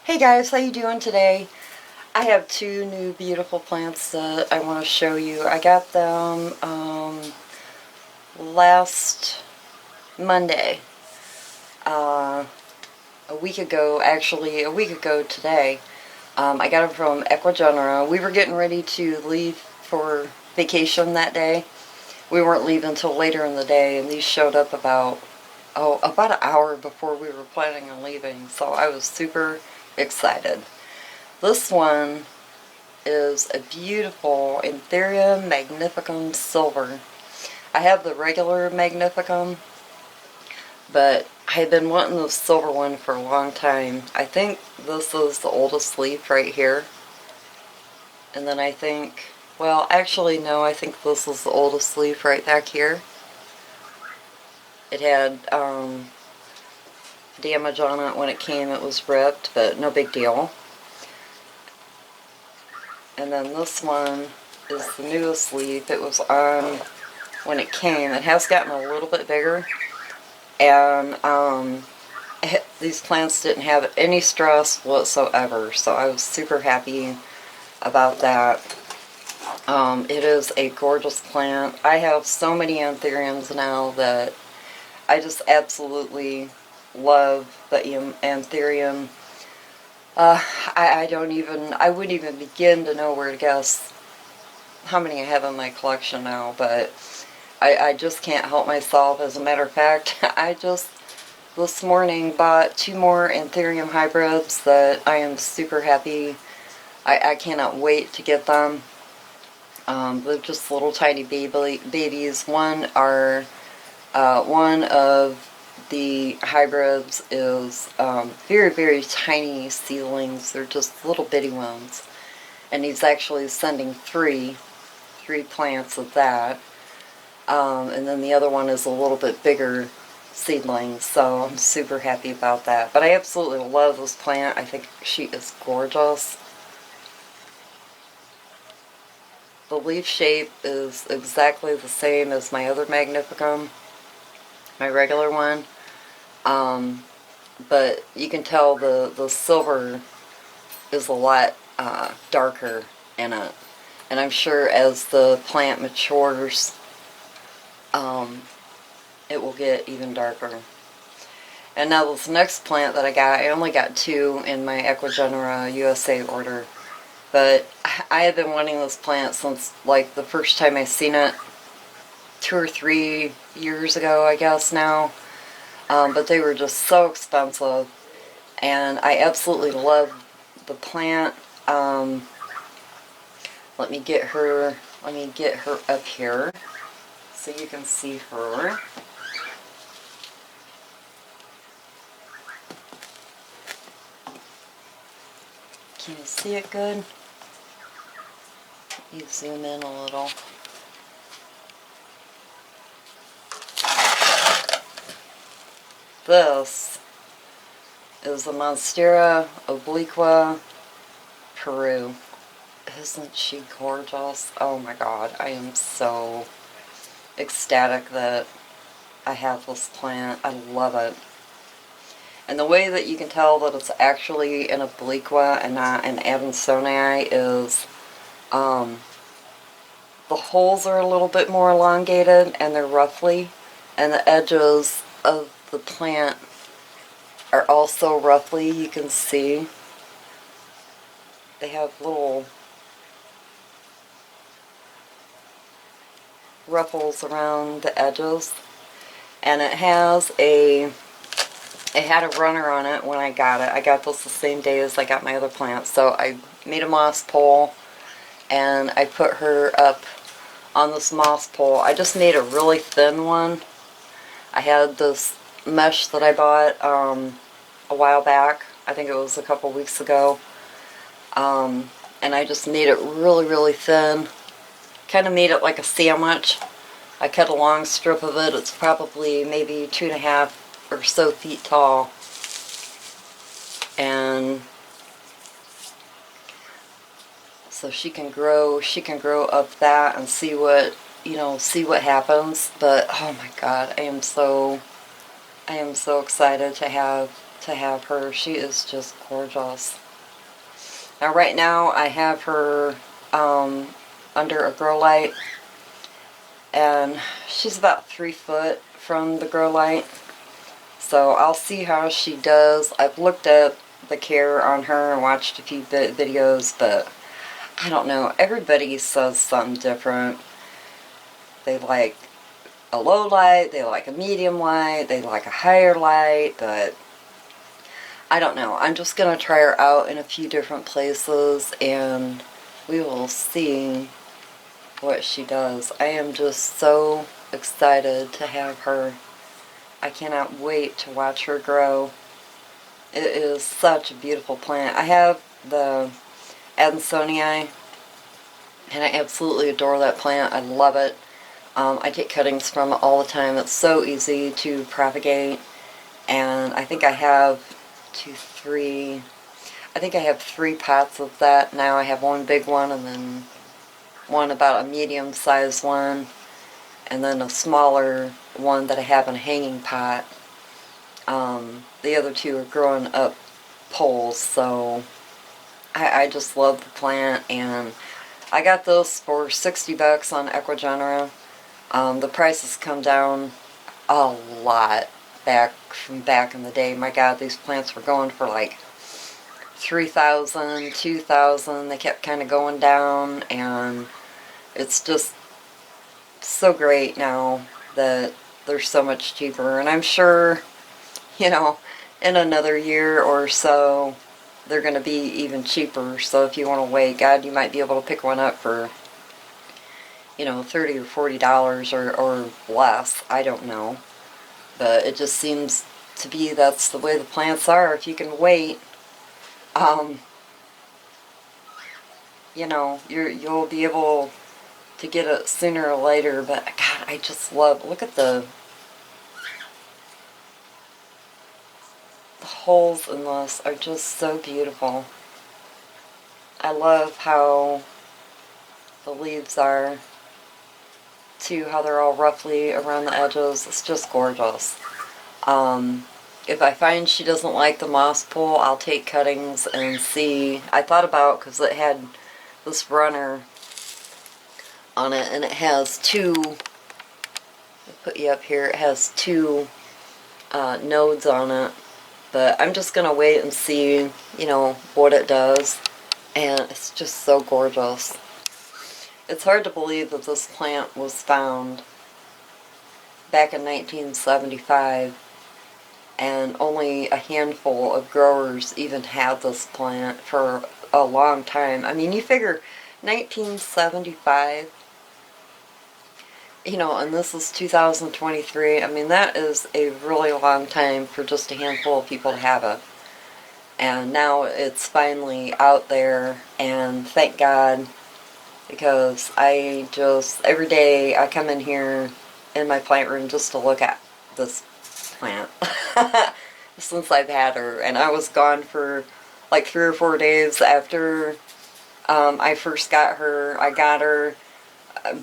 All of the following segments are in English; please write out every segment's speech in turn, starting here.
Hey guys, how you doing today? I have two new beautiful plants that I want to show you. I got them last Monday, a week ago, actually a week ago today. I got them from Ecuagenera. We were getting ready to leave for vacation that day. We weren't leaving until later in the day, and these showed up about an hour before we were planning on leaving, so I was super excited. This one is a beautiful Anthurium magnificum silver. I have the regular magnificum, but I had been wanting the silver one for a long time. I think this is the oldest leaf right here. And then I think, well, actually no, I think this is the oldest leaf right back here. It had damage on it when it came. It was ripped, but no big deal. And then this one is the newest leaf. It was on when it came. It has gotten a little bit bigger, and these plants didn't have any stress whatsoever, so I was super happy about that. It is a gorgeous plant. I have so many anthuriums now that I just absolutely love the anthurium. I wouldn't even begin to know where to guess how many I have in my collection now, but I just can't help myself. As a matter of fact, I just this morning bought two more anthurium hybrids that I am super happy. I cannot wait to get them. They're just little tiny babies. One of the hybrids is very, very tiny seedlings. They're just little bitty ones. And he's actually sending three plants of that. And then the other one is a little bit bigger seedling, so I'm super happy about that. But I absolutely love this plant. I think she is gorgeous. The leaf shape is exactly the same as my other magnificum, my regular one. But you can tell the silver is a lot darker in it. And I'm sure as the plant matures, it will get even darker. And now this next plant that I only got two in my Ecuagenera USA order. But I have been wanting this plant since like the first time I seen it 2 or 3 years ago, I guess now. But they were just so expensive, and I absolutely love the plant. Let me get her up here so you can see her. Can you see it good? You zoom in a little. This is the Monstera Obliqua, Peru. Isn't she gorgeous? Oh my god, I am so ecstatic that I have this plant. I love it. And the way that you can tell that it's actually an Obliqua and not an Adansonii is the holes are a little bit more elongated and they're roughly, and the edges of the plant are also roughly. You can see they have little ruffles around the edges, and it had a runner on it when I got it. I got this the same day as I got my other plants, so I made a moss pole and I put her up on this moss pole. I just made a really thin one. I had this mesh that I bought a while back. I think it was a couple weeks ago. And I just made it really, really thin. Kind of made it like a sandwich. I cut a long strip of it. It's probably maybe 2.5 or so feet tall. And so she can grow up that and see what happens. But oh my god, I am so excited to have to have her. She is just gorgeous. Now right now I have her under a grow light, and she's about 3 foot from the grow light. So I'll see how she does. I've looked at the care on her and watched a few videos, but I don't know. Everybody says something different. They like a low light, they like a medium light, they like a higher light, but I don't know. I'm just going to try her out in a few different places, and we will see what she does. I am just so excited to have her. I cannot wait to watch her grow. It is such a beautiful plant. I have the Adansonii, and I absolutely adore that plant. I love it. I get cuttings from it all the time. It's so easy to propagate, and I think I have 3 pots of that now. I have one big one, and then one about a medium-sized one, and then a smaller one that I have in a hanging pot. The other 2 are growing up poles, so I just love the plant, and I got this for 60 bucks on Ecuagenera. The prices come down a lot from back in the day. My God, these plants were going for like $3,000, $2,000. They kept kind of going down, and it's just so great now that they're so much cheaper. And I'm sure, you know, in another year or so, they're going to be even cheaper. So if you want to wait, God, you might be able to pick one up for, you know, $30 or $40 or less. I don't know. But it just seems to be that's the way the plants are. If you can wait, you know, you'll be able to get it sooner or later. But God, I just love, look at the holes in this are just so beautiful. I love how the leaves are too, how they're all roughly around the edges. It's just gorgeous. If I find she doesn't like the moss pool, I'll take cuttings and see. I thought about, because it had this runner on it, and it has 2, I'll put you up here, it has 2 nodes on it. But I'm just going to wait and see, you know, what it does. And it's just so gorgeous. It's hard to believe that this plant was found back in 1975. And only a handful of growers even had this plant for a long time. I mean, you figure 1975, you know, and this is 2023. I mean, that is a really long time for just a handful of people to have it. And now it's finally out there, and thank God, because I just, every day I come in here in my plant room just to look at this plant since I've had her. And I was gone for like 3 or 4 days after I first got her. I got her,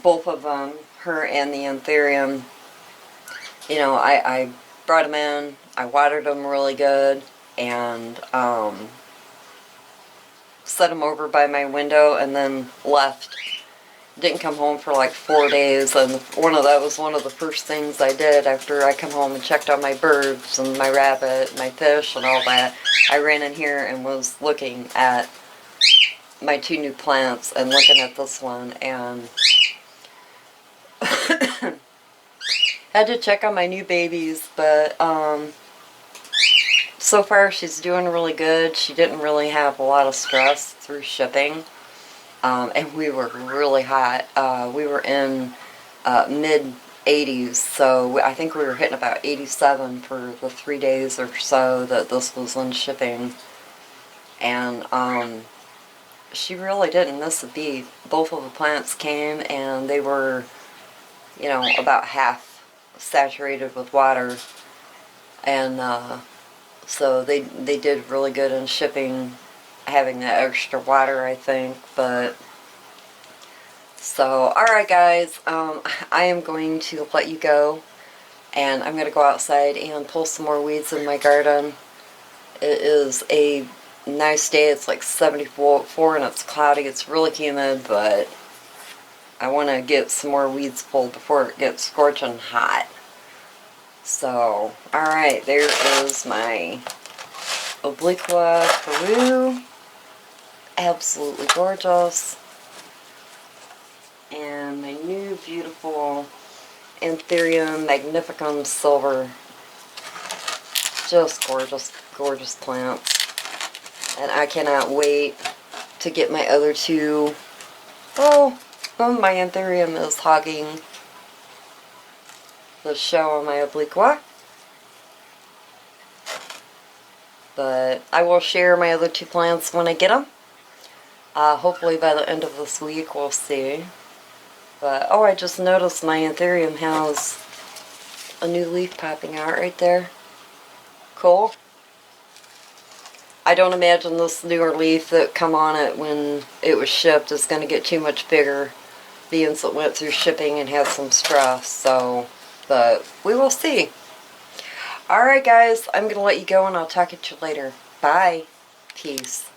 both of them, her and the anthurium. You know, I brought them in, I watered them really good, and set them over by my window, and then left. Didn't come home for like 4 days, and that was one of the first things I did after I come home and checked on my birds and my rabbit, my fish, and all that. I ran in here and was looking at my 2 new plants and looking at this one, and had to check on my new babies, but so far she's doing really good. She didn't really have a lot of stress through shipping. And we were really hot. We were in mid 80s, so I think we were hitting about 87 for the 3 days or so that this was in shipping. And she really didn't miss a beat. Both of the plants came, and they were, you know, about half saturated with water. And so they did really good in shipping, having that extra water, I think. But so, alright guys, I am going to let you go, and I'm going to go outside and pull some more weeds in my garden. It is a nice day. It's like 74 and it's cloudy. It's really humid, but I want to get some more weeds pulled before it gets scorching hot. So, alright, there is my Obliqua Peru. Absolutely gorgeous. And my new beautiful Anthurium Magnificum Silver. Just gorgeous, gorgeous plants. And I cannot wait to get my other two. Oh, my Anthurium is hogging the show on my Obliqua. But I will share my other two plants when I get them. Hopefully by the end of this week, we'll see. But, oh, I just noticed my Anthurium has a new leaf popping out right there. Cool. I don't imagine this newer leaf that come on it when it was shipped is going to get too much bigger, being it went through shipping and had some stress, so, but we will see. Alright guys, I'm going to let you go and I'll talk to you later. Bye. Peace.